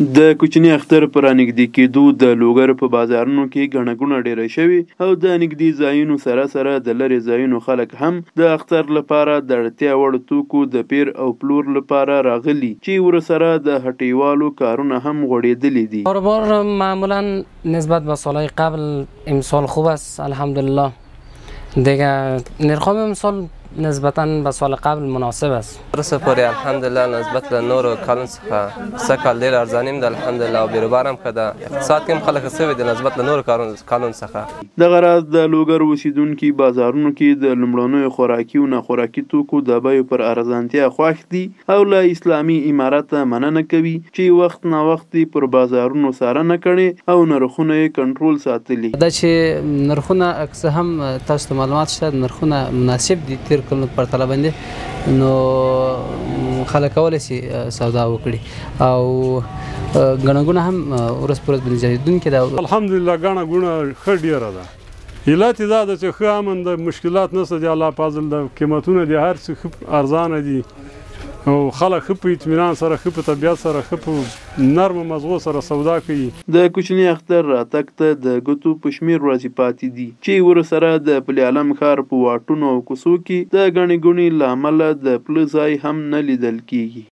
د کوچني اختر په رانږدې کېدو د لوګر په بازارونو کې ګڼه ګوڼه ډېره شوې او د نږدې ځایونو سره سره د لرې ځایونو خلک هم د اختر لپاره د اړتیا وړ توکو د پیر او پلور لپاره راغلي چې ورسره د هټیوالو کارونه هم غوړېدلي دي. کاروبار معمولا نسبت به سالهای قبل امسال خوب است الحمدلله. دیگه نرخ‌های امسال نسبتاً به سال قبل مناسب است. درست پوری الحمدلله نسبت به نور کالون څخه سه کال ډیر ارزانیم ده الحمدلله او بیروبار هم که ده اقتصاد کې هم خلک سوي دي نسبت له نور کالون څخه. دغه راز د لوګر اوسیدونکي بازارونو کې د لومړنیو خوراکي او ناخوراکي توکو د بیو پر ارزانتیا خوښ دي او له اسلامي امارت مننه کوي چې وخت نا وخت پر بازارونو څارنه کړي او نرخونه یې کنټرول ساتلي. دا چې نرخونه اکثر هم تاسو ته معلومات شته نرخونه مناسب دي تیر کلونو په پرتله باندې نو خلک کولی شي سودا وکړي او ګڼه ګوڼه هم ورځ په ورځ باندې زیاتېدونکې ده. الحمدلله ګڼه ګوڼه ښه ډېره ده. علت یې دا ده چې ښه امن د مشکلات نشته د الله فضل د قیمتونه د هر څه ښه ارزانه دي او خلک ښه په اطمینان سره ښه په طبیعت سره ښه په نرمو مزغو سره سودا کوي. د کوچني اختر راتګ ته د ګوتو په شمېر ورځې پاتې دي چې ورسره د پل علم ښار په واټونو او کوڅو کې د ګڼې ګوڼې له امله د پله ځای هم نه لیدل کېږي.